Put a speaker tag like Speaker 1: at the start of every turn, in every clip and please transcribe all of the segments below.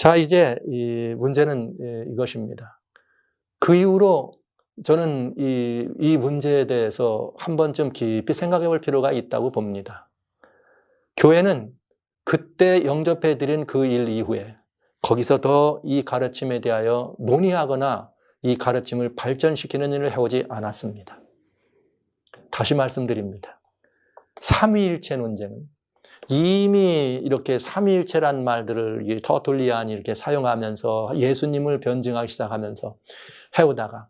Speaker 1: 자, 이제 이 문제는 이것입니다. 그 이후로 저는 이 문제에 대해서 한 번쯤 깊이 생각해 볼 필요가 있다고 봅니다. 교회는 그때 영접해 드린 그 일 이후에 거기서 더 이 가르침에 대하여 논의하거나 이 가르침을 발전시키는 일을 해오지 않았습니다. 다시 말씀드립니다. 삼위일체 논쟁은 이미 이렇게 삼위일체란 말들을 터툴리안이 이렇게 사용하면서 예수님을 변증하기 시작하면서 해오다가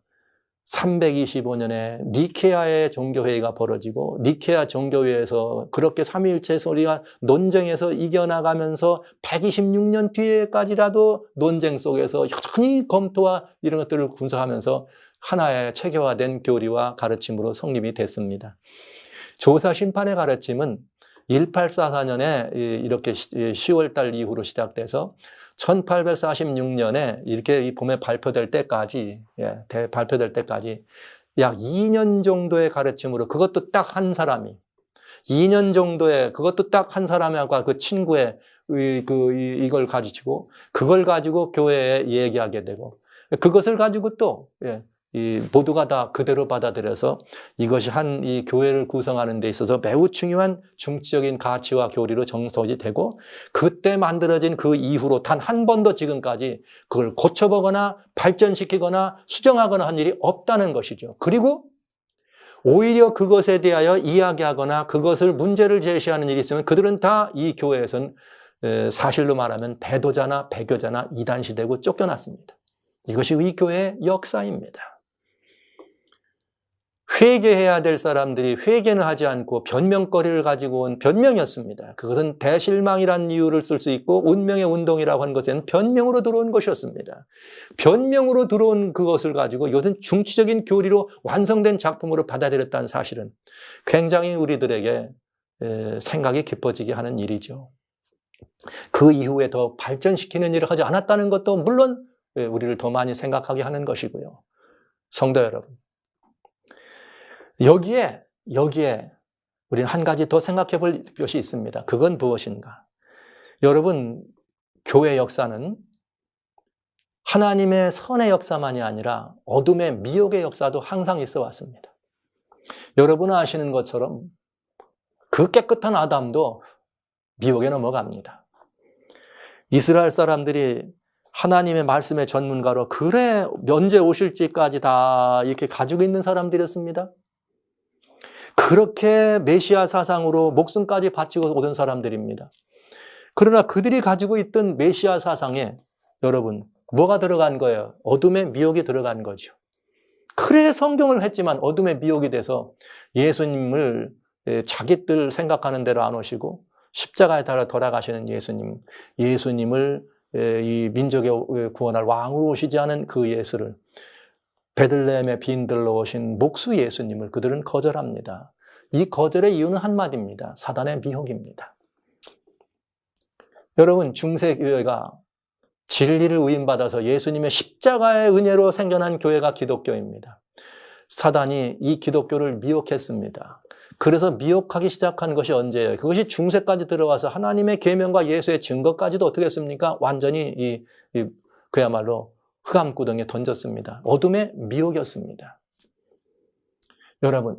Speaker 1: 325년에 니케아의 종교회의가 벌어지고 니케아 종교회에서 그렇게 삼위일체 소리가 논쟁에서 이겨나가면서 126년 뒤에까지라도 논쟁 속에서 여전히 검토와 이런 것들을 분석하면서 하나의 체계화된 교리와 가르침으로 성립이 됐습니다. 조사 심판의 가르침은 1844년에 이렇게 10월 달 이후로 시작돼서 1846년에 이렇게 봄에 발표될 때까지, 발표될 때까지 약 2년 정도의 가르침으로 그것도 딱 한 사람이, 2년 정도의 그것도 딱 한 사람과 그 친구의 이걸 가지고 그걸 가지고 교회에 얘기하게 되고 그것을 가지고 또, 모두가 다 그대로 받아들여서 이것이 한 이 교회를 구성하는 데 있어서 매우 중요한 중치적인 가치와 교리로 정석이 되고 그때 만들어진 그 이후로 단 한 번도 지금까지 그걸 고쳐보거나 발전시키거나 수정하거나 한 일이 없다는 것이죠. 그리고 오히려 그것에 대하여 이야기하거나 그것을 문제를 제시하는 일이 있으면 그들은 다 이 교회에서는 사실로 말하면 배도자나 배교자나 이단시되고 쫓겨났습니다. 이것이 이 교회의 역사입니다. 회개해야 될 사람들이 회개는 하지 않고 변명거리를 가지고 온 변명이었습니다. 그것은 대실망이라는 이유를 쓸 수 있고 운명의 운동이라고 하는 것은 변명으로 들어온 것이었습니다. 변명으로 들어온 그것을 가지고 이것은 중치적인 교리로 완성된 작품으로 받아들였다는 사실은 굉장히 우리들에게 생각이 깊어지게 하는 일이죠. 그 이후에 더 발전시키는 일을 하지 않았다는 것도 물론 우리를 더 많이 생각하게 하는 것이고요. 성도 여러분, 여기에 우리는 한 가지 더 생각해 볼 것이 있습니다. 그건 무엇인가? 여러분, 교회 역사는 하나님의 선의 역사만이 아니라 어둠의 미혹의 역사도 항상 있어 왔습니다. 여러분은 아시는 것처럼 그 깨끗한 아담도 미혹에 넘어갑니다. 이스라엘 사람들이 하나님의 말씀의 전문가로 그래 언제 오실지까지 다 이렇게 가지고 있는 사람들이었습니다. 그렇게 메시아 사상으로 목숨까지 바치고 오던 사람들입니다. 그러나 그들이 가지고 있던 메시아 사상에 여러분 뭐가 들어간 거예요? 어둠의 미혹이 들어간 거죠. 그래 성경을 했지만 어둠의 미혹이 돼서 예수님을 자기들 생각하는 대로 안 오시고 십자가에 달아 돌아가시는 예수님을 이 민족의 구원할 왕으로 오시지 않은 그 예수를 베들레헴의 빈들로 오신 목수 예수님을 그들은 거절합니다. 이 거절의 이유는 한마디입니다. 사단의 미혹입니다. 여러분, 중세교회가 진리를 위임받아서 예수님의 십자가의 은혜로 생겨난 교회가 기독교입니다. 사단이 이 기독교를 미혹했습니다. 그래서 미혹하기 시작한 것이 언제예요? 그것이 중세까지 들어와서 하나님의 계명과 예수의 증거까지도 어떻게 했습니까? 완전히 그야말로 흑암구덩이에 던졌습니다. 어둠의 미혹이었습니다. 여러분,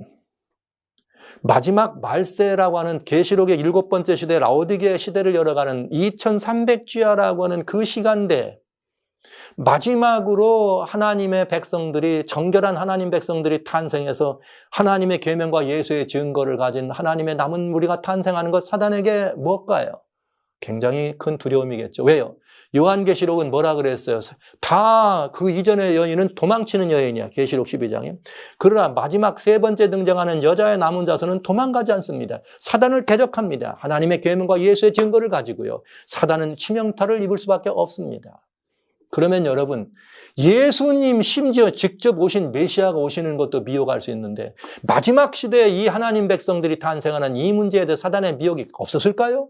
Speaker 1: 마지막 말세라고 하는 계시록의 7번째 시대 라오디게아 시대를 열어가는 2300주야라고 하는 그 시간대 마지막으로 하나님의 백성들이 정결한 하나님 백성들이 탄생해서 하나님의 계명과 예수의 증거를 가진 하나님의 남은 무리가 탄생하는 것 사단에게 뭘까요? 굉장히 큰 두려움이겠죠. 왜요? 요한계시록은 뭐라 그랬어요? 다 그 이전의 여인은 도망치는 여인이야. 계시록 12장에. 그러나 마지막 세 번째 등장하는 여자의 남은 자손은 도망가지 않습니다. 사단을 대적합니다. 하나님의 계명과 예수의 증거를 가지고요. 사단은 치명타를 입을 수밖에 없습니다. 그러면 여러분, 예수님 심지어 직접 오신 메시아가 오시는 것도 미혹할 수 있는데 마지막 시대에 이 하나님 백성들이 탄생하는 이 문제에 대해 사단의 미혹이 없었을까요?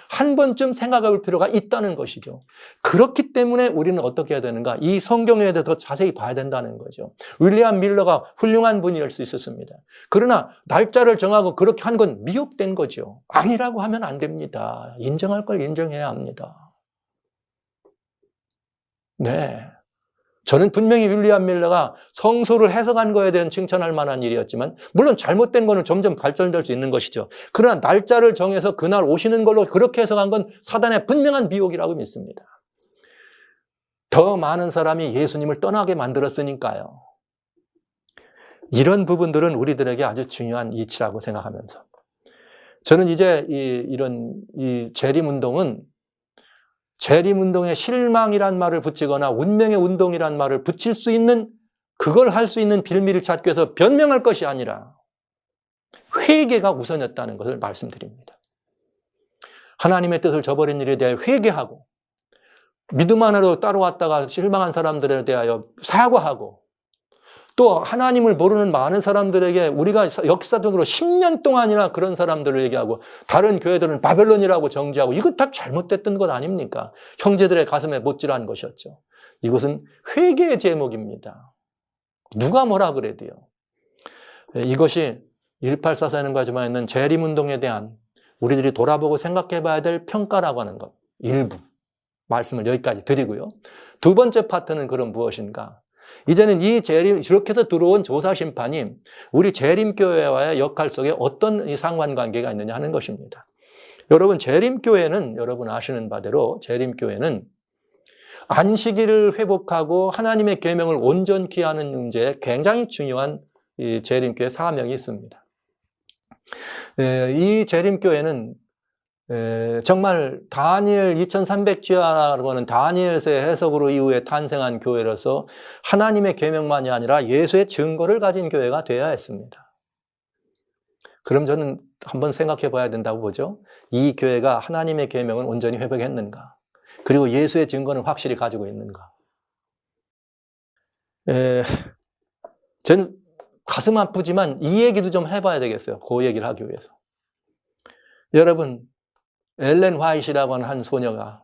Speaker 1: 한 번쯤 생각해 볼 필요가 있다는 것이죠. 그렇기 때문에 우리는 어떻게 해야 되는가? 이 성경에 대해서 더 자세히 봐야 된다는 거죠. 윌리엄 밀러가 훌륭한 분일 수 있었습니다. 그러나 날짜를 정하고 그렇게 한 건 미혹된 거죠. 아니라고 하면 안 됩니다. 인정할 걸 인정해야 합니다. 네. 저는 분명히 윌리엄 밀러가 성소를 해석한 거에 대한 칭찬할 만한 일이었지만, 물론 잘못된 거는 점점 발전될 수 있는 것이죠. 그러나 날짜를 정해서 그날 오시는 걸로 그렇게 해석한 건 사단의 분명한 미혹이라고 믿습니다. 더 많은 사람이 예수님을 떠나게 만들었으니까요. 이런 부분들은 우리들에게 아주 중요한 이치라고 생각하면서, 저는 이제 이 재림운동은 재림운동에 실망이란 말을 붙이거나 운명의 운동이란 말을 붙일 수 있는, 그걸 할 수 있는 빌미를 찾기 위해서 변명할 것이 아니라 회개가 우선이었다는 것을 말씀드립니다. 하나님의 뜻을 저버린 일에 대해 회개하고, 믿음 안으로 따라왔다가 실망한 사람들에 대하여 사과하고, 또 하나님을 모르는 많은 사람들에게 우리가 역사적으로 10년 동안이나 그런 사람들을 얘기하고, 다른 교회들은 바벨론이라고 정죄하고, 이거 다 잘못됐던 것 아닙니까? 형제들의 가슴에 못질한 것이었죠. 이것은 회개의 제목입니다. 누가 뭐라 그래도요. 이것이 1844 사는과지만 있는 재림운동에 대한 우리들이 돌아보고 생각해 봐야 될 평가라고 하는 것, 일부 말씀을 여기까지 드리고요. 두 번째 파트는 그럼 무엇인가? 이제는 이 이렇게 해서 들어온 조사심판이 우리 재림교회와의 역할 속에 어떤 상관관계가 있느냐 하는 것입니다. 여러분, 재림교회는 여러분 아시는 바대로 재림교회는 안식일을 회복하고 하나님의 계명을 온전히 하는 문제에 굉장히 중요한 이 재림교회 사명이 있습니다. 이 재림교회는 정말 다니엘 2300지하라고 하는 다니엘서의 해석으로 이후에 탄생한 교회로서 하나님의 계명만이 아니라 예수의 증거를 가진 교회가 되어야 했습니다. 그럼 저는 한번 생각해 봐야 된다고 보죠. 이 교회가 하나님의 계명을 온전히 회복했는가? 그리고 예수의 증거는 확실히 가지고 있는가? 저는 가슴 아프지만 이 얘기도 좀 해봐야 되겠어요. 그 얘기를 하기 위해서. 여러분, 엘렌 화이트라고 하는 한 소녀가,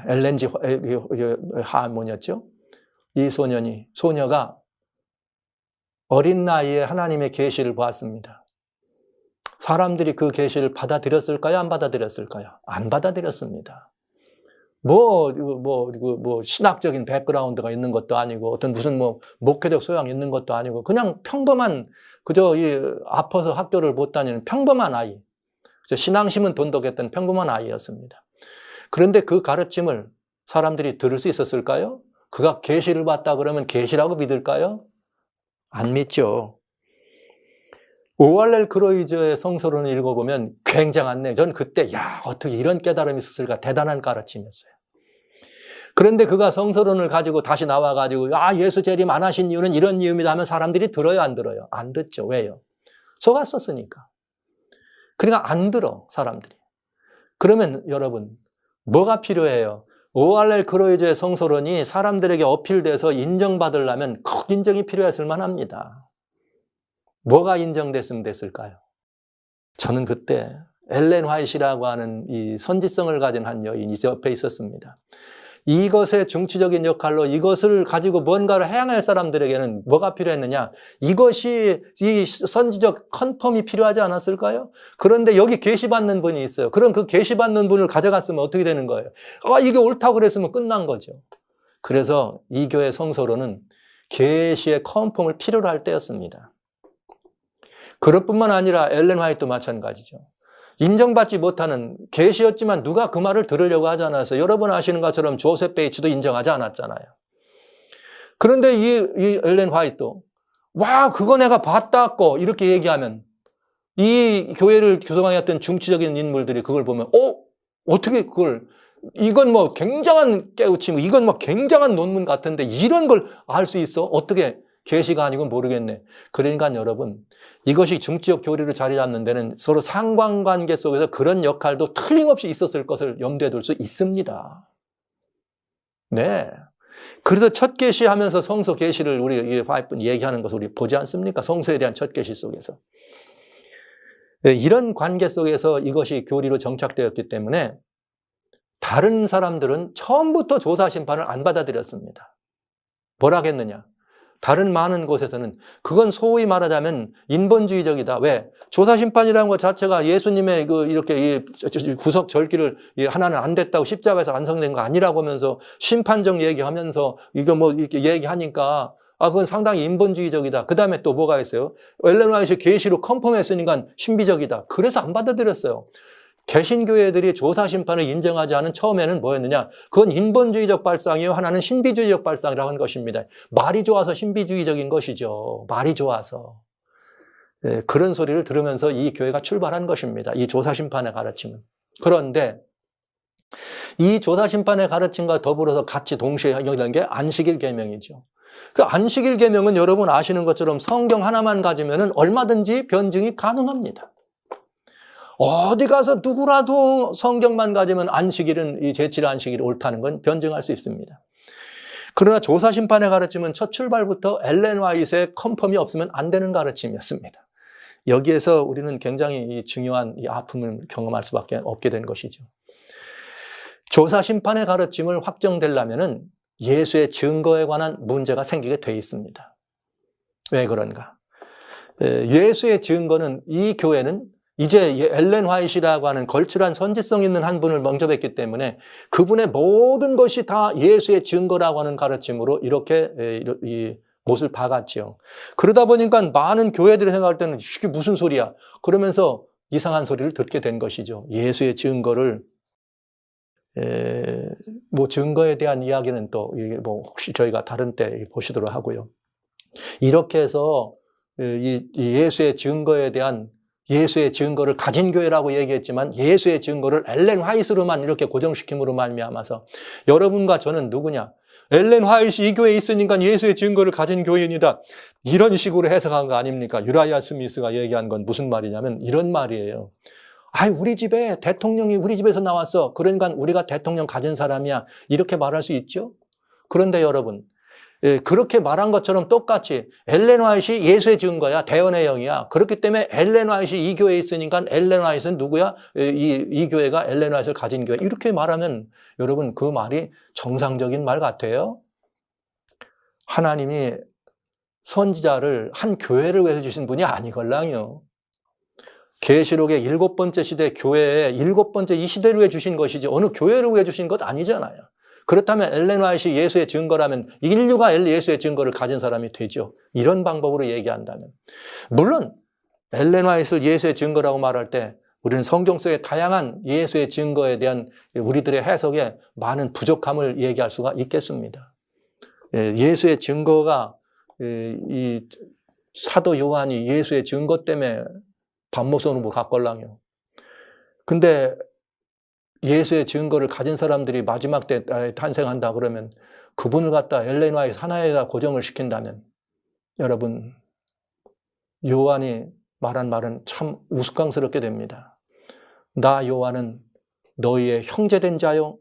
Speaker 1: 엘렌지 뭐였죠? 이 소녀가 어린 나이에 하나님의 계시를 보았습니다. 사람들이 그 계시를 받아들였을까요? 안 받아들였을까요? 안 받아들였습니다. 신학적인 백그라운드가 있는 것도 아니고, 어떤 무슨 목회적 소양이 있는 것도 아니고, 그냥 평범한, 그저 아파서 학교를 못 다니는 평범한 아이. 신앙심은 돈독했던 평범한 아이였습니다. 그런데 그 가르침을 사람들이 들을 수 있었을까요? 그가 계시를 봤다 그러면 계시라고 믿을까요? 안 믿죠. 오할렐 크로이저의 성서론을 읽어보면 굉장한 내용. 전 그때 어떻게 이런 깨달음이 있었을까? 대단한 가르침이었어요. 그런데 그가 성서론을 가지고 다시 나와가지고 예수 재림 안 하신 이유는 이런 이유입니다 하면 사람들이 들어요, 안 들어요? 안 듣죠. 왜요? 속았었으니까. 그러니까 안 들어, 사람들이. 그러면 여러분, 뭐가 필요해요? 오할렐 크로이저의 성서론이 사람들에게 어필돼서 인정받으려면 꼭 인정이 필요했을 만합니다. 뭐가 인정됐으면 됐을까요? 저는 그때 엘렌 화이트라고 하는 이 선지성을 가진 한 여인이 옆에 있었습니다. 이것의 중추적인 역할로 이것을 가지고 뭔가를 해양할 사람들에게는 뭐가 필요했느냐? 이것이 이 선지적 컨펌이 필요하지 않았을까요? 그런데 여기 계시받는 분이 있어요. 그럼 그 계시받는 분을 가져갔으면 어떻게 되는 거예요? 이게 옳다고 그랬으면 끝난 거죠. 그래서 이 교회 성서로는 계시의 컨펌을 필요로 할 때였습니다. 그것뿐만 아니라 엘렌 화이트도 마찬가지죠. 인정받지 못하는 계시였지만 누가 그 말을 들으려고 하지 않았어요. 여러분 아시는 것처럼 조셉 베이츠도 인정하지 않았잖아요. 그런데 이 엘렌 화이트도 그거 내가 봤다고 이렇게 얘기하면 이 교회를 구성하였던 중추적인 인물들이 그걸 보면 어떻게 이건 굉장한 깨우침, 이건 굉장한 논문 같은데 이런 걸 알 수 있어? 어떻게? 계시가 아니고 모르겠네. 그러니까 여러분, 이것이 중지적 교리로 자리 잡는 데는 서로 상관관계 속에서 그런 역할도 틀림없이 있었을 것을 염두에 둘 수 있습니다. 네. 그래서 첫 계시하면서 성서 계시를 우리 얘기하는 것을 우리 보지 않습니까? 성서에 대한 첫 계시 속에서. 이런 관계 속에서 이것이 교리로 정착되었기 때문에 다른 사람들은 처음부터 조사 심판을 안 받아들였습니다. 뭐라 했느냐? 다른 많은 곳에서는 그건 소위 말하자면 인본주의적이다. 왜? 조사심판이라는 것 자체가 예수님의 이렇게 구속 절기를 하나는 안 됐다고 십자가에서 완성된 거 아니라고 하면서 심판적 얘기하면서 이거 뭐 이렇게 얘기하니까 그건 상당히 인본주의적이다. 그 다음에 또 뭐가 있어요? 엘렌 화이트 계시로 컨펌했으니까 신비적이다. 그래서 안 받아들였어요. 개신교회들이 조사심판을 인정하지 않은 처음에는 뭐였느냐? 그건 인본주의적 발상이요. 하나는 신비주의적 발상이라고 하는 것입니다. 말이 좋아서 신비주의적인 것이죠. 말이 좋아서. 그런 소리를 들으면서 이 교회가 출발한 것입니다. 이 조사심판의 가르침은. 그런데 이 조사심판의 가르침과 더불어서 같이 동시에 연결된 게 안식일 계명이죠. 그 안식일 계명은 여러분 아시는 것처럼 성경 하나만 가지면은 얼마든지 변증이 가능합니다. 어디 가서 누구라도 성경만 가지면 안식일은 이 제7일 안식일이 옳다는 건 변증할 수 있습니다. 그러나 조사심판의 가르침은 첫 출발부터 엘렌 화이트의 컨펌이 없으면 안 되는 가르침이었습니다. 여기에서 우리는 굉장히 중요한 이 아픔을 경험할 수밖에 없게 된 것이죠. 조사심판의 가르침을 확정되려면은 예수의 증거에 관한 문제가 생기게 돼 있습니다. 왜 그런가? 예수의 증거는 이 교회는 이제 엘렌 화이트라고 하는 걸출한 선지성 있는 한 분을 먼저 뵙기 때문에 그분의 모든 것이 다 예수의 증거라고 하는 가르침으로 이렇게 이 못을 박았죠. 그러다 보니까 많은 교회들이 생각할 때는 이게 무슨 소리야? 그러면서 이상한 소리를 듣게 된 것이죠. 예수의 증거를 뭐 증거에 대한 이야기는 또 뭐 혹시 저희가 다른 때 보시도록 하고요. 이렇게 해서 이 예수의 증거에 대한 예수의 증거를 가진 교회라고 얘기했지만 예수의 증거를 엘렌 화이트로만 이렇게 고정시킴으로 말미암아서 여러분과 저는 누구냐? 엘렌 화이트 이 교회에 있으니까 예수의 증거를 가진 교인이다. 이런 식으로 해석한 거 아닙니까? 유라이아 스미스가 얘기한 건 무슨 말이냐면 이런 말이에요. 우리 집에 대통령이 우리 집에서 나왔어. 그러니까 우리가 대통령 가진 사람이야. 이렇게 말할 수 있죠? 그런데 여러분, 그렇게 말한 것처럼 똑같이 엘렌 화이트 예수의 증거야. 대언의 영이야. 그렇기 때문에 엘렌 화이트 이 교회에 있으니까 엘렌 화이트는 누구야? 이 교회가 엘렌 화이트를 가진 교회. 이렇게 말하면 여러분 그 말이 정상적인 말 같아요? 하나님이 선지자를 한 교회를 위해서 주신 분이 아니걸랑요. 계시록의 7번째 시대 교회에 7번째 이 시대를 위해 주신 것이지 어느 교회를 위해 주신 것 아니잖아요. 그렇다면 엘렌 화이트 예수의 증거라면 인류가 예수의 증거를 가진 사람이 되죠. 이런 방법으로 얘기한다면. 물론 엘렌 화이트를 예수의 증거라고 말할 때 우리는 성경 속의 다양한 예수의 증거에 대한 우리들의 해석에 많은 부족함을 얘기할 수가 있겠습니다. 예수의 증거가 이 사도 요한이 예수의 증거 때문에 반모선으로 뭐 갔걸랑요. 근데 예수의 증거를 가진 사람들이 마지막 때 탄생한다 그러면 그분을 갖다 엘렌 화이트 하나에다 고정을 시킨다면 여러분 요한이 말한 말은 참 우스꽝스럽게 됩니다. 나 요한은 너희의 형제된 자요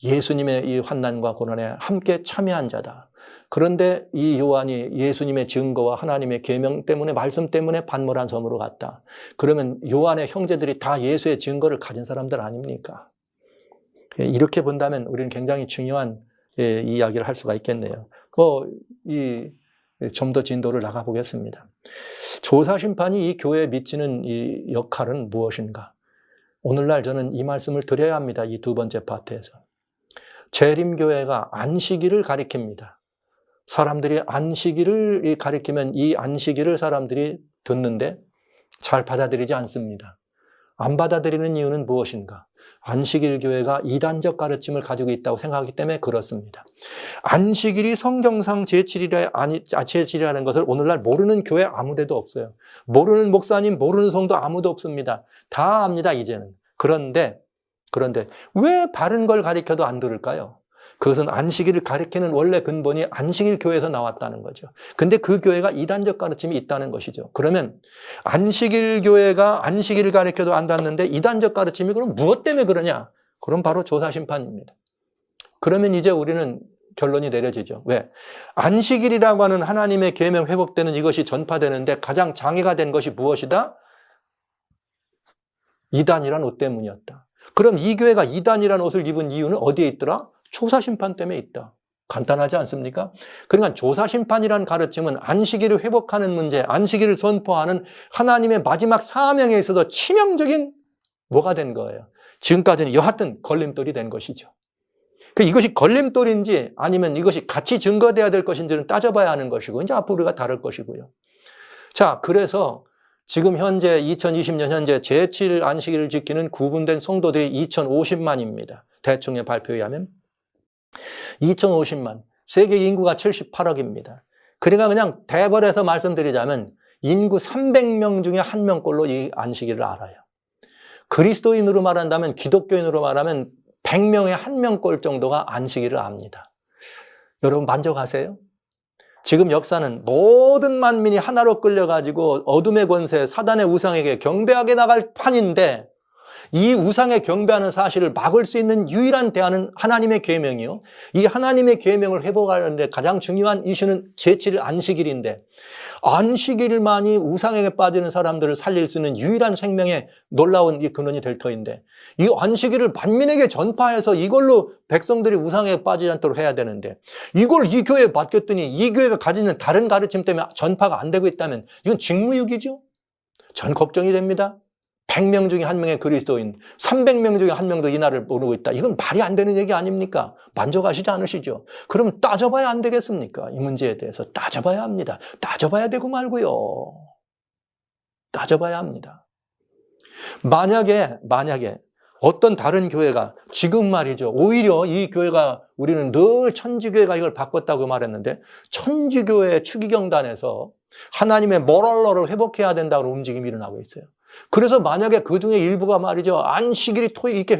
Speaker 1: 예수님의 이 환난과 고난에 함께 참여한 자다. 그런데 이 요한이 예수님의 증거와 하나님의 계명 때문에 말씀 때문에 반모란 섬으로 갔다. 그러면 요한의 형제들이 다 예수의 증거를 가진 사람들 아닙니까? 이렇게 본다면 우리는 굉장히 중요한 이야기를 할 수가 있겠네요. 좀 더 진도를 나가보겠습니다. 조사심판이 이 교회에 미치는 이 역할은 무엇인가? 오늘날 저는 이 말씀을 드려야 합니다. 이 두 번째 파트에서. 재림교회가 안식일을 가리킵니다. 사람들이 안식일을 가리키면 이 안식일을 사람들이 듣는데 잘 받아들이지 않습니다. 안 받아들이는 이유는 무엇인가? 안식일 교회가 이단적 가르침을 가지고 있다고 생각하기 때문에 그렇습니다. 안식일이 성경상 제7일이라는 것을 오늘날 모르는 교회 아무데도 없어요. 모르는 목사님, 모르는 성도 아무도 없습니다. 다 압니다, 이제는. 그런데 왜 바른 걸 가리켜도 안 들을까요? 그것은 안식일을 가리키는 원래 근본이 안식일 교회에서 나왔다는 거죠. 근데 그 교회가 이단적 가르침이 있다는 것이죠. 그러면 안식일 교회가 안식일을 가리켜도 안 닿는데 이단적 가르침이 그럼 무엇 때문에 그러냐? 그럼 바로 조사심판입니다. 그러면 이제 우리는 결론이 내려지죠. 왜? 안식일이라고 하는 하나님의 계명 회복되는 이것이 전파되는데 가장 장애가 된 것이 무엇이다? 이단이란 옷 때문이었다. 그럼 이 교회가 이단이란 옷을 입은 이유는 어디에 있더라? 조사심판 때문에 있다. 간단하지 않습니까? 그러니까 조사심판이라는 가르침은 안식일을 회복하는 문제, 안식일을 선포하는 하나님의 마지막 사명에 있어서 치명적인 뭐가 된 거예요. 지금까지는 여하튼 걸림돌이 된 것이죠. 이것이 걸림돌인지 아니면 이것이 같이 증거돼야 될 것인지는 따져봐야 하는 것이고 이제 앞으로 우리가 다룰 것이고요. 자, 그래서 지금 현재 2020년 현재 제7 안식일을 지키는 구분된 성도들이 2050만입니다. 대충의 발표에 의하면 2050만, 세계 인구가 78억입니다. 그러니까 그냥 대벌해서 말씀드리자면 인구 300명 중에 1명꼴로 이 안식일을 알아요. 그리스도인으로 말한다면, 기독교인으로 말하면 100명에 1명꼴 정도가 안식일을 압니다. 여러분 만족하세요? 지금 역사는 모든 만민이 하나로 끌려가지고 어둠의 권세, 사단의 우상에게 경배하게 나갈 판인데 이 우상에 경배하는 사실을 막을 수 있는 유일한 대안은 하나님의 계명이요. 이 하나님의 계명을 회복하는데 가장 중요한 이슈는 제7일 안식일인데 안식일만이 우상에게 빠지는 사람들을 살릴 수 있는 유일한 생명의 놀라운 이 근원이 될 터인데 이 안식일을 만민에게 전파해서 이걸로 백성들이 우상에 빠지지 않도록 해야 되는데 이걸 이 교회에 맡겼더니 이 교회가 가지는 다른 가르침 때문에 전파가 안 되고 있다면 이건 직무유기죠. 전 걱정이 됩니다. 100명 중에 1명의 그리스도인, 300명 중에 1명도 이 날을 모르고 있다. 이건 말이 안 되는 얘기 아닙니까? 만족하시지 않으시죠? 그럼 따져봐야 안 되겠습니까? 이 문제에 대해서 따져봐야 합니다. 따져봐야 되고 말고요. 따져봐야 합니다. 만약에 어떤 다른 교회가 지금 말이죠. 오히려 이 교회가 우리는 늘 천지교회가 이걸 바꿨다고 말했는데 천지교회 추기경단에서 하나님의 모럴러를 회복해야 된다고 움직임이 일어나고 있어요. 그래서 만약에 그 중에 일부가 말이죠. 안식일이 토일 이렇게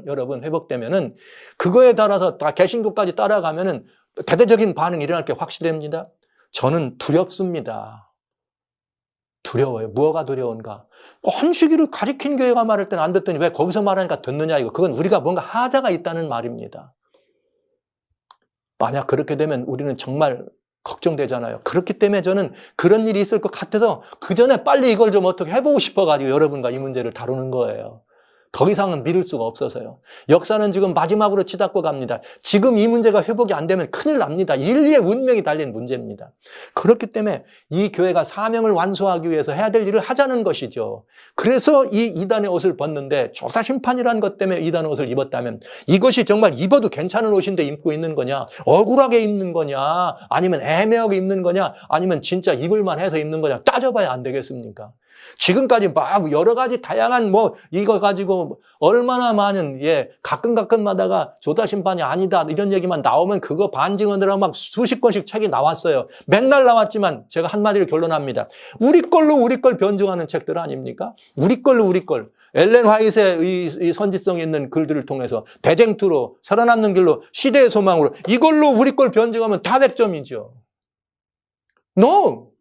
Speaker 1: 여러분 회복되면은 그거에 따라서 다 개신교까지 따라가면은 대대적인 반응이 일어날 게 확실합니다. 저는 두렵습니다. 두려워요. 뭐가 두려운가? 안식일을 가리킨 교회가 말할 때는 안 듣더니 왜 거기서 말하니까 듣느냐 이거. 그건 우리가 뭔가 하자가 있다는 말입니다. 만약 그렇게 되면 우리는 정말 걱정되잖아요. 그렇기 때문에 저는 그런 일이 있을 것 같아서 그 전에 빨리 이걸 좀 어떻게 해보고 싶어가지고 여러분과 이 문제를 다루는 거예요. 더 이상은 미룰 수가 없어서요. 역사는 지금 마지막으로 치닫고 갑니다. 지금 이 문제가 회복이 안 되면 큰일 납니다. 인류의 운명이 달린 문제입니다. 그렇기 때문에 이 교회가 사명을 완수하기 위해서 해야 될 일을 하자는 것이죠. 그래서 이 이단의 옷을 벗는데 조사심판이라는 것 때문에 이단의 옷을 입었다면 이것이 정말 입어도 괜찮은 옷인데 입고 있는 거냐, 억울하게 입는 거냐, 아니면 애매하게 입는 거냐, 아니면 진짜 입을만 해서 입는 거냐 따져봐야 안 되겠습니까? 지금까지 막 여러 가지 다양한 이거 가지고 얼마나 많은 가끔가끔마다가 조사심판이 아니다 이런 얘기만 나오면 그거 반증하느라고 막 수십 권씩 책이 나왔어요. 맨날 나왔지만 제가 한마디로 결론합니다. 우리 걸 변증하는 책들 아닙니까? 우리 걸. 엘렌 화이트의 이 선지성 있는 글들을 통해서 대쟁투로 살아남는 길로 시대의 소망으로 이걸로 우리 걸 변증하면 다 100점이죠. No!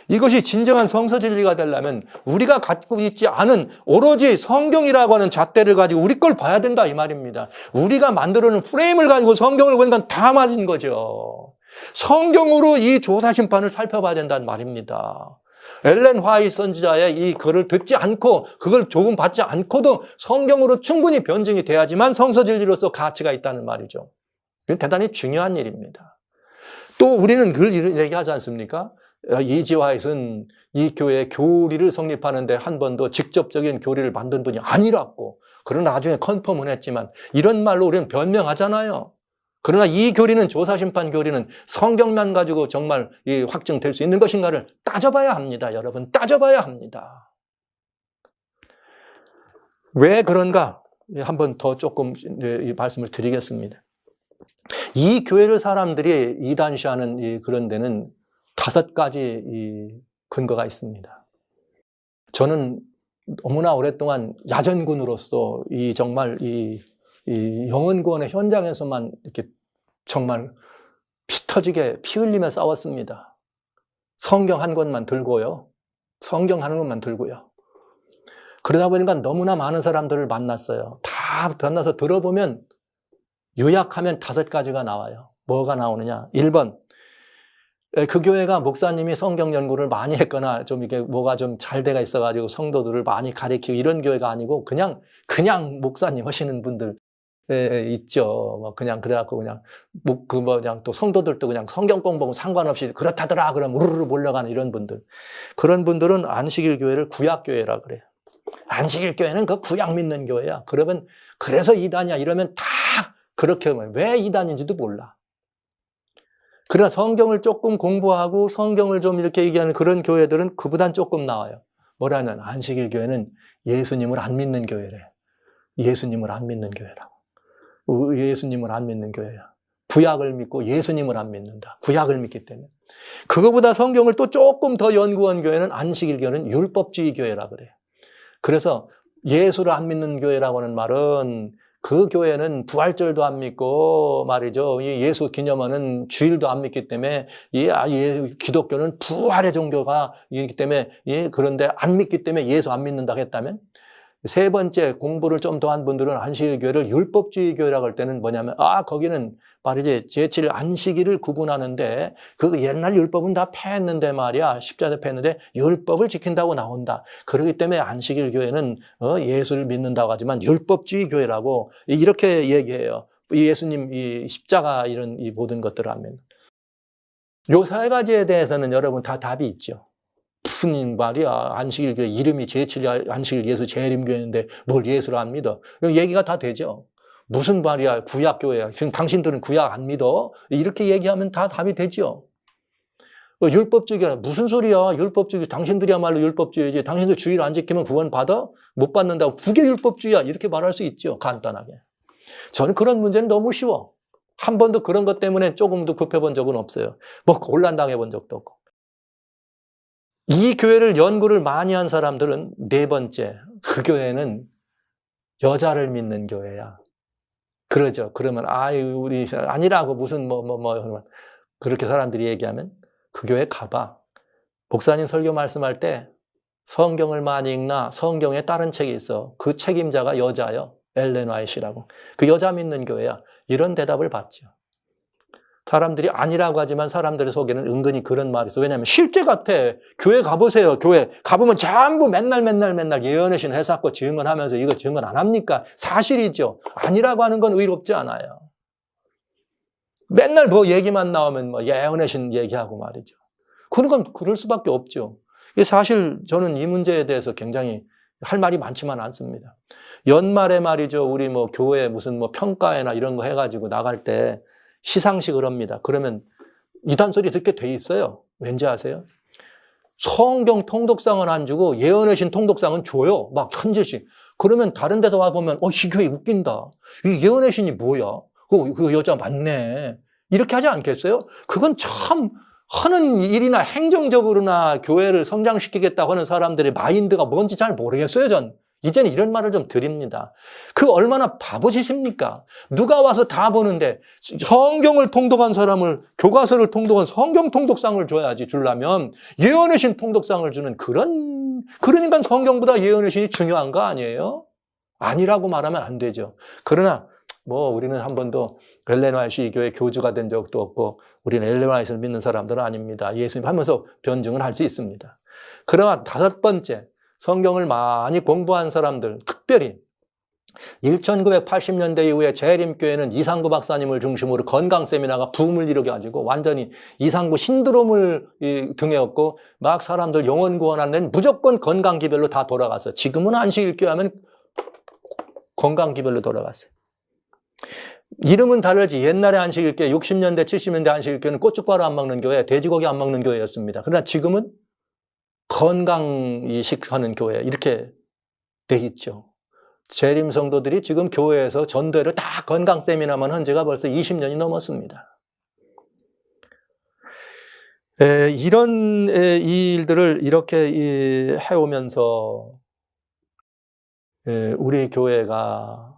Speaker 1: 이것이 진정한 성서 진리가 되려면 우리가 갖고 있지 않은 오로지 성경이라고 하는 잣대를 가지고 우리 걸 봐야 된다 이 말입니다. 우리가 만들어놓은 프레임을 가지고 성경을 보니까 다 맞은 거죠. 성경으로 이 조사심판을 살펴봐야 된다는 말입니다. 엘렌 화이트 선지자의 이 글을 듣지 않고 그걸 조금 받지 않고도 성경으로 충분히 변증이 돼야지만 성서 진리로서 가치가 있다는 말이죠. 대단히 중요한 일입니다. 또 우리는 늘 얘기하지 않습니까? 이지 화이트는 이 교회의 교리를 성립하는데 한 번도 직접적인 교리를 만든 분이 아니라고. 그러나 나중에 컨펌은 했지만 이런 말로 우리는 변명하잖아요. 그러나 이 교리는 조사심판 교리는 성경만 가지고 정말 확증될 수 있는 것인가를 따져봐야 합니다. 여러분 따져봐야 합니다. 왜 그런가? 한 번 더 조금 말씀을 드리겠습니다. 이 교회를 사람들이 이단시하는 그런 데는 5가지 근거가 있습니다. 저는 너무나 오랫동안 야전군으로서 정말 이 영혼구원의 현장에서만 이렇게 정말 피 터지게 피 흘리며 싸웠습니다. 성경 한 권만 들고요. 그러다 보니까 너무나 많은 사람들을 만났어요. 다 만나서 들어보면 요약하면 5가지가 나와요. 뭐가 나오느냐? 1번. 그 교회가 목사님이 성경 연구를 많이 했거나 좀 이게 뭐가 좀 잘 돼가 있어가지고 성도들을 많이 가르치고 이런 교회가 아니고 그냥 목사님 하시는 분들 있죠. 뭐 그냥 그래갖고 그냥 그냥 또 성도들도 그냥 성경 공부하고 상관없이 그렇다더라 그러면 우르르 몰려가는 이런 분들. 그런 분들은 안식일 교회를 구약 교회라 그래요. 안식일 교회는 그 구약 믿는 교회야. 그러면 그래서 이단이야 이러면 다 그렇게 왜 이단인지도 몰라. 그러나 성경을 조금 공부하고 성경을 좀 이렇게 얘기하는 그런 교회들은 그보단 조금 나아요. 뭐라는 안식일 교회는 예수님을 안 믿는 교회래. 예수님을 안 믿는 교회라고. 예수님을 안 믿는 교회야. 구약을 믿고 예수님을 안 믿는다. 구약을 믿기 때문에. 그거보다 성경을 또 조금 더 연구한 교회는 안식일 교회는 율법주의 교회라 그래요. 그래서 예수를 안 믿는 교회라고 하는 말은 그 교회는 부활절도 안 믿고 말이죠. 예수 기념하는 주일도 안 믿기 때문에 기독교는 부활의 종교가 있기 때문에 그런데 안 믿기 때문에 예수 안 믿는다 했다면 세 번째 공부를 좀 더 한 분들은 안식일 교회를 율법주의 교회라고 할 때는 뭐냐면 거기는 말이지 제7일 안식일을 구분하는데 그 옛날 율법은 다 패했는데 말이야. 십자가에 패했는데 율법을 지킨다고 나온다. 그렇기 때문에 안식일 교회는 예수를 믿는다고 하지만 율법주의 교회라고 이렇게 얘기해요. 예수님 이 십자가 이런 이 모든 것들을 하면 요 세 가지에 대해서는 여러분 다 답이 있죠. 무슨 말이야. 안식일 교회 이름이 제7일 안식일 예수 재림교회인데 뭘 예수를 안 믿어. 얘기가 다 되죠. 무슨 말이야. 구약교회야. 지금 당신들은 구약 안 믿어. 이렇게 얘기하면 다 답이 되죠. 율법주의가 무슨 소리야. 율법주의. 당신들이야말로 율법주의지. 당신들 주일 안 지키면 구원 받아? 못 받는다고. 그게 율법주의야. 이렇게 말할 수 있죠. 간단하게. 저는 그런 문제는 너무 쉬워. 한 번도 그런 것 때문에 조금도 급해본 적은 없어요. 곤란당해 본 적도 없고. 이 교회를 연구를 많이 한 사람들은 네 번째, 그 교회는 여자를 믿는 교회야. 그러죠. 그러면, 우리, 아니라고 무슨, 그렇게 사람들이 얘기하면 그 교회 가봐. 목사님 설교 말씀할 때 성경을 많이 읽나 성경에 다른 책이 있어. 그 책임자가 여자요. 엘렌 화이트라고. 그 여자 믿는 교회야. 이런 대답을 받죠. 사람들이 아니라고 하지만 사람들의 속에는 은근히 그런 말이 있어. 왜냐하면 실제 같아. 교회 가보세요. 교회 가보면 전부 맨날 예언의 해석과 증언하면서 이거 증언 안 합니까? 사실이죠. 아니라고 하는 건 의롭지 않아요. 맨날 뭐 얘기만 나오면 예언의 신 얘기하고 말이죠. 그런 건 그럴 수밖에 없죠. 사실 저는 이 문제에 대해서 굉장히 할 말이 많지만 않습니다. 연말에 말이죠. 우리 교회 무슨 평가회나 이런 거 해가지고 나갈 때 시상식을 합니다. 그러면 이단 소리 듣게 돼 있어요. 왠지 아세요? 성경 통독상은 안 주고 예언의 신 통독상은 줘요. 막 현지식. 그러면 다른 데서 와보면 이 교회 웃긴다. 이 예언의 신이 뭐야? 그 여자 맞네. 이렇게 하지 않겠어요? 그건 참 하는 일이나 행정적으로나 교회를 성장시키겠다고 하는 사람들의 마인드가 뭔지 잘 모르겠어요. 전 이제는 이런 말을 좀 드립니다. 그 얼마나 바보짓입니까? 누가 와서 다 보는데 성경을 통독한 사람을 교과서를 통독한 성경 통독상을 줘야지. 주려면 예언의 신 통독상을 주는 그러니까 성경보다 예언의 신이 중요한 거 아니에요? 아니라고 말하면 안 되죠. 그러나 우리는 한 번도 엘렌 화이트 교회 교주가 된 적도 없고 우리는 엘렌 화이트를 믿는 사람들은 아닙니다. 예수님 하면서 변증을 할 수 있습니다. 그러나 다섯 번째, 성경을 많이 공부한 사람들, 특별히 1980년대 이후에 재림교회는 이상구 박사님을 중심으로 건강 세미나가 붐을 일으켜가지고 완전히 이상구 신드롬을 등에 업고 막 사람들 영혼 구원하는 데는 무조건 건강기별로 다 돌아갔어요. 지금은 안식일 교회 하면 건강기별로 돌아갔어요. 이름은 다르지. 옛날에 안식일 교회, 60년대, 70년대 안식일 교회는 고춧가루 안 먹는 교회, 돼지고기 안 먹는 교회였습니다. 그러나 지금은 건강식 하는 교회 이렇게 돼 있죠. 재림 성도들이 지금 교회에서 전도회를 다 건강 세미나만 한 지가 벌써 20년이 넘었습니다. 이런 이 일들을 이렇게 해오면서 우리 교회가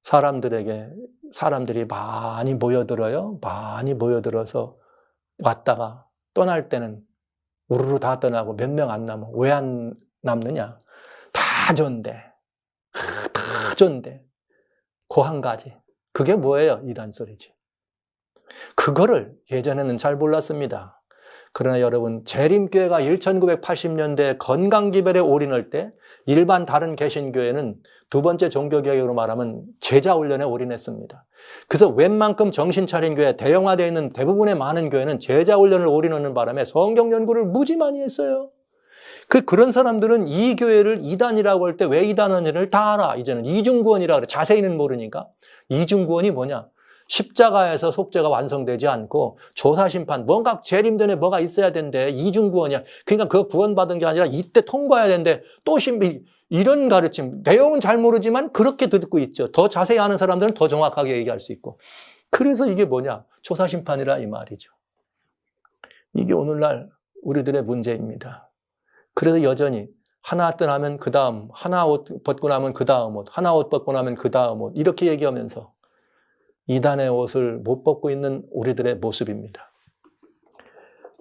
Speaker 1: 사람들이 많이 모여들어요. 많이 모여들어서 왔다가 떠날 때는 우르르 다 떠나고 몇 명 안 남아. 왜 안 남느냐? 다 전대. 다 전대. 그 한 가지. 그게 뭐예요? 이단 소리지. 그거를 예전에는 잘 몰랐습니다. 그러나 여러분, 재림교회가 1980년대 건강기별에 올인할 때 일반 다른 개신교회는 두 번째 종교개혁으로 말하면 제자훈련에 올인했습니다. 그래서 웬만큼 정신차린 교회, 대형화되어 있는 대부분의 많은 교회는 제자훈련을 올인하는 바람에 성경 연구를 무지 많이 했어요. 그런 사람들은 이 교회를 이단이라고 할 때 왜 이단하는지를 다 알아. 이제는 이중구원이라고 그래. 자세히는 모르니까. 이중구원이 뭐냐? 십자가에서 속죄가 완성되지 않고 조사심판, 뭔가 재림전에 뭐가 있어야 된대. 이중구원이야. 그러니까 그거 구원받은 게 아니라 이때 통과해야 된대. 또 이런 가르침. 내용은 잘 모르지만 그렇게 듣고 있죠. 더 자세히 아는 사람들은 더 정확하게 얘기할 수 있고. 그래서 이게 뭐냐? 조사심판이라 이 말이죠. 이게 오늘날 우리들의 문제입니다. 그래서 여전히 하나 떠나면 그 다음, 하나 옷 벗고 나면 그 다음 옷, 하나 옷 벗고 나면 그 다음 옷, 이렇게 얘기하면서 이단의 옷을 못 벗고 있는 우리들의 모습입니다.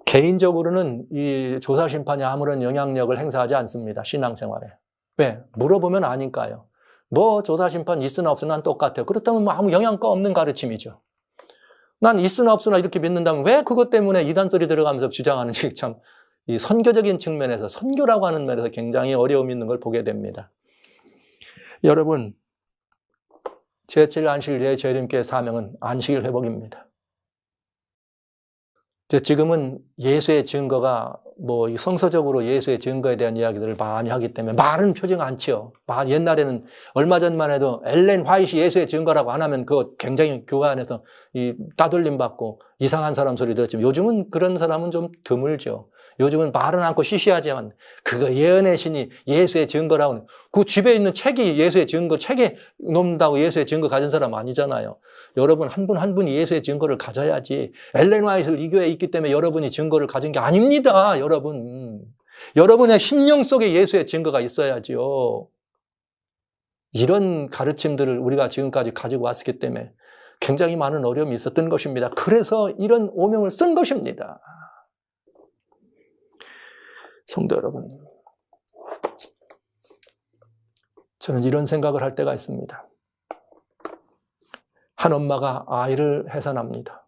Speaker 1: 개인적으로는 이 조사심판이 아무런 영향력을 행사하지 않습니다. 신앙생활에. 왜? 물어보면 아니까요. 뭐 조사심판 있으나 없으나 똑같아요. 그렇다면 뭐 아무 영향가 없는 가르침이죠. 난 있으나 없으나 이렇게 믿는다면 왜 그것 때문에 이단 소리 들어가면서 주장하는지 참 이 선교적인 측면에서, 선교라고 하는 면에서 굉장히 어려움이 있는 걸 보게 됩니다. 여러분, 제7 안식일의 재림교회 사명은 안식일 회복입니다. 지금은 예수의 증거가 뭐 성서적으로 예수의 증거에 대한 이야기들을 많이 하기 때문에 말은 표정 않지요. 옛날에는 얼마 전만 해도 엘렌 화이트이 예수의 증거라고 안 하면 그거 굉장히 교회 안에서 따돌림 받고 이상한 사람 소리 들었지만 요즘은 그런 사람은 좀 드물죠. 요즘은 말은 않고 시시하지만 그거 예언의 신이 예수의 증거라고 그 집에 있는 책이 예수의 증거, 책에 놓는다고 예수의 증거 가진 사람 아니잖아요. 여러분 한 분 한 분이 예수의 증거를 가져야지. 엘렌 화이트를 이 교회에 있기 때문에 여러분이 증거를 가진 게 아닙니다. 여러분. 여러분의 심령 속에 예수의 증거가 있어야지요. 이런 가르침들을 우리가 지금까지 가지고 왔기 때문에 굉장히 많은 어려움이 있었던 것입니다. 그래서 이런 오명을 쓴 것입니다. 성도 여러분, 저는 이런 생각을 할 때가 있습니다. 한 엄마가 아이를 해산합니다.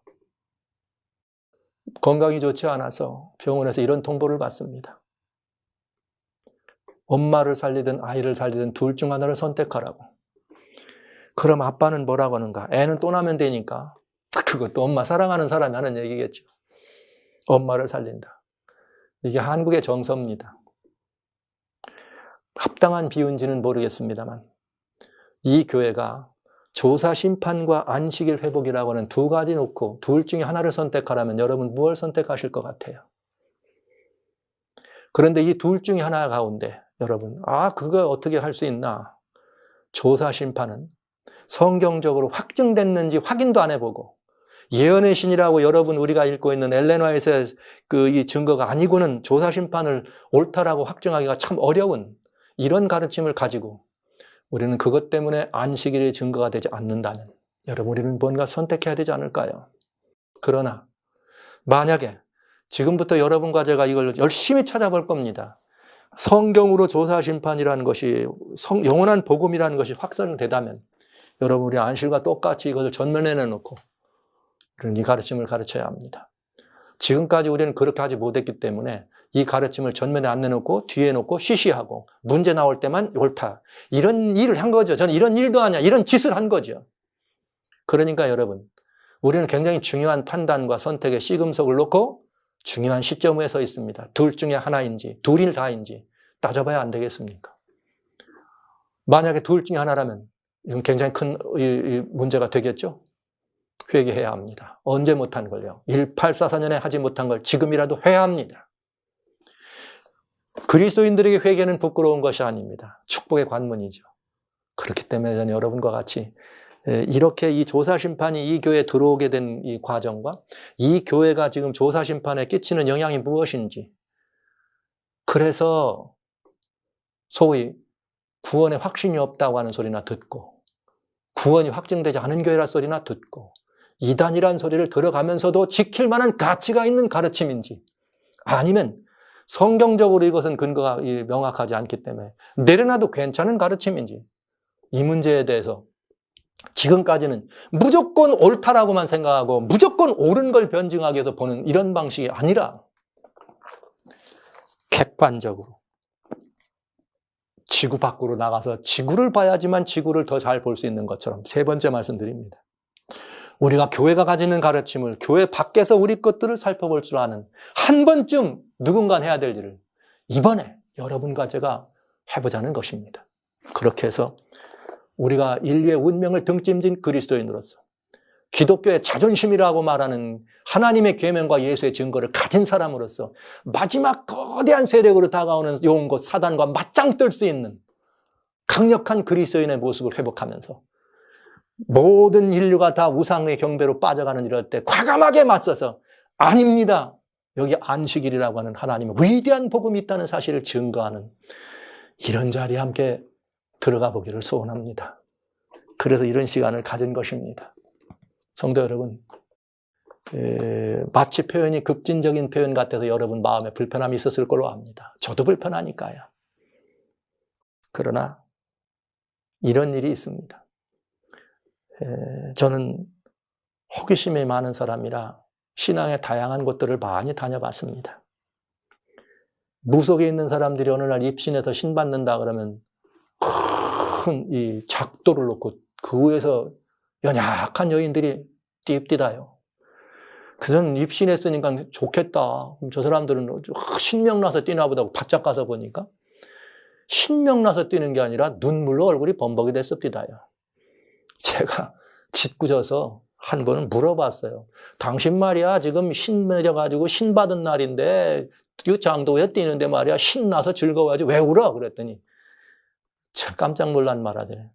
Speaker 1: 건강이 좋지 않아서 병원에서 이런 통보를 받습니다. 엄마를 살리든 아이를 살리든 둘 중 하나를 선택하라고. 그럼 아빠는 뭐라고 하는가? 애는 또 나면 되니까. 그것도 엄마 사랑하는 사람이 하는 얘기겠죠. 엄마를 살린다. 이게 한국의 정서입니다. 합당한 비유인지는 모르겠습니다만 이 교회가 조사심판과 안식일 회복이라고 하는 두 가지 놓고 둘 중에 하나를 선택하라면 여러분 무엇을 선택하실 것 같아요? 그런데 이 둘 중에 하나 가운데 여러분 그거 어떻게 할 수 있나? 조사심판은 성경적으로 확증됐는지 확인도 안 해보고 예언의 신이라고 여러분 우리가 읽고 있는 엘렌 화이트의 이 증거가 아니고는 조사심판을 옳다라고 확증하기가 참 어려운 이런 가르침을 가지고 우리는 그것 때문에 안식일의 증거가 되지 않는다면 여러분 우리는 뭔가 선택해야 되지 않을까요? 그러나 만약에 지금부터 여러분과 제가 이걸 열심히 찾아볼 겁니다. 성경으로 조사심판이라는 것이 영원한 복음이라는 것이 확산되다면 여러분 우리 안식일과 똑같이 이것을 전면에 내놓고 이 가르침을 가르쳐야 합니다. 지금까지 우리는 그렇게 하지 못했기 때문에 이 가르침을 전면에 안 내놓고 뒤에 놓고 시시하고 문제 나올 때만 옳다. 이런 일을 한 거죠. 저는 이런 일도 아니야. 이런 짓을 한 거죠. 그러니까 여러분 우리는 굉장히 중요한 판단과 선택의 시금석을 놓고 중요한 시점에 서 있습니다. 둘 중에 하나인지 둘이 다인지 따져봐야 안 되겠습니까? 만약에 둘 중에 하나라면 이건 굉장히 큰 문제가 되겠죠. 회개해야 합니다. 언제 못한 걸요? 1844년에 하지 못한 걸 지금이라도 해야 합니다. 그리스도인들에게 회개는 부끄러운 것이 아닙니다. 축복의 관문이죠. 그렇기 때문에 저는 여러분과 같이 이렇게 이 조사심판이 이 교회에 들어오게 된 이 과정과 이 교회가 지금 조사심판에 끼치는 영향이 무엇인지 그래서 소위 구원에 확신이 없다고 하는 소리나 듣고 구원이 확증되지 않은 교회라 소리나 듣고 이단이란 소리를 들어가면서도 지킬 만한 가치가 있는 가르침인지 아니면 성경적으로 이것은 근거가 명확하지 않기 때문에 내려놔도 괜찮은 가르침인지 이 문제에 대해서 지금까지는 무조건 옳다라고만 생각하고 무조건 옳은 걸 변증하기 위해서 보는 이런 방식이 아니라 객관적으로 지구 밖으로 나가서 지구를 봐야지만 지구를 더 잘 볼 수 있는 것처럼 세 번째 말씀드립니다. 우리가 교회가 가지는 가르침을 교회 밖에서 우리 것들을 살펴볼 줄 아는 한 번쯤 누군가 해야 될 일을 이번에 여러분과 제가 해보자는 것입니다. 그렇게 해서 우리가 인류의 운명을 등짐진 그리스도인으로서 기독교의 자존심이라고 말하는 하나님의 계명과 예수의 증거를 가진 사람으로서 마지막 거대한 세력으로 다가오는 용 곧 사단과 맞짱 뜰 수 있는 강력한 그리스도인의 모습을 회복하면서 모든 인류가 다 우상의 경배로 빠져가는 이럴 때 과감하게 맞서서 아닙니다. 여기 안식일이라고 하는 하나님의 위대한 복음이 있다는 사실을 증거하는 이런 자리에 함께 들어가 보기를 소원합니다. 그래서 이런 시간을 가진 것입니다. 성도 여러분, 마치 표현이 급진적인 표현 같아서 여러분 마음에 불편함이 있었을 걸로 압니다. 저도 불편하니까요. 그러나 이런 일이 있습니다. 저는 호기심이 많은 사람이라 신앙의 다양한 곳들을 많이 다녀봤습니다. 무속에 있는 사람들이 어느 날 입신해서 신 받는다 그러면 큰 이 작도를 놓고 그 위에서 연약한 여인들이 띠입디다요. 그래서 입신했으니까 좋겠다. 그럼 저 사람들은 신명나서 뛰나 보다 바짝 가서 보니까 신명나서 뛰는 게 아니라 눈물로 얼굴이 범벅이 됐습니다요. 제가 짓궂어서 한 번은 물어봤어요. 당신 말이야 지금 신 내려가지고 신 받은 날인데 이 장도에 뛰는데 말이야 신나서 즐거워야지 왜 울어? 그랬더니 참 깜짝 놀란 말 하더래.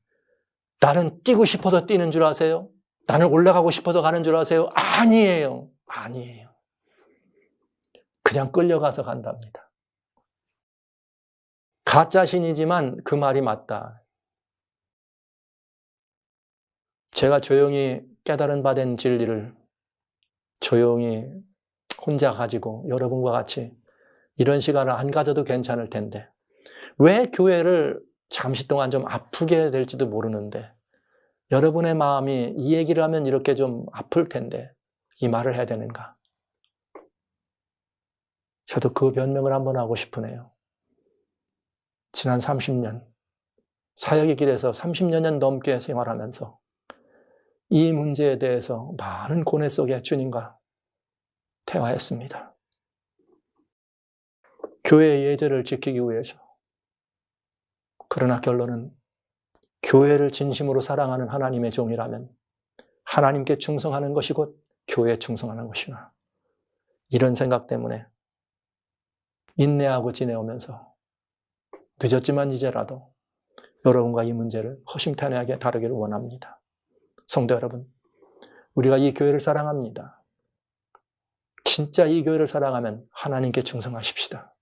Speaker 1: 나는 뛰고 싶어서 뛰는 줄 아세요? 나는 올라가고 싶어서 가는 줄 아세요? 아니에요. 아니에요. 그냥 끌려가서 간답니다. 가짜 신이지만 그 말이 맞다. 제가 조용히 깨달은 바 된 진리를 조용히 혼자 가지고 여러분과 같이 이런 시간을 안 가져도 괜찮을 텐데 왜 교회를 잠시 동안 좀 아프게 될지도 모르는데 여러분의 마음이 이 얘기를 하면 이렇게 좀 아플 텐데 이 말을 해야 되는가? 저도 그 변명을 한번 하고 싶으네요. 지난 30년, 사역의 길에서 30년 넘게 생활하면서 이 문제에 대해서 많은 고뇌 속에 주님과 대화했습니다. 교회의 예절을 지키기 위해서. 그러나 결론은 교회를 진심으로 사랑하는 하나님의 종이라면 하나님께 충성하는 것이 곧 교회에 충성하는 것이나 이런 생각 때문에 인내하고 지내오면서 늦었지만 이제라도 여러분과 이 문제를 허심탄회하게 다루기를 원합니다. 성도 여러분, 우리가 이 교회를 사랑합니다. 진짜 이 교회를 사랑하면 하나님께 충성하십시다.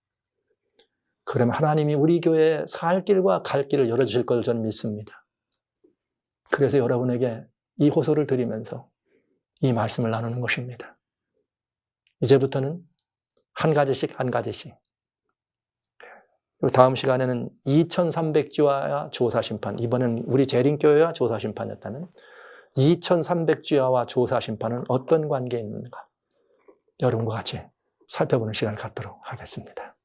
Speaker 1: 그러면 하나님이 우리 교회에 살 길과 갈 길을 열어주실 걸 저는 믿습니다. 그래서 여러분에게 이 호소를 드리면서 이 말씀을 나누는 것입니다. 이제부터는 한 가지씩 한 가지씩. 다음 시간에는 2300지화와 조사심판, 이번엔 우리 재림교회와 조사심판이었다는 2300지화와 조사심판은 어떤 관계에 있는가? 여러분과 같이 살펴보는 시간을 갖도록 하겠습니다.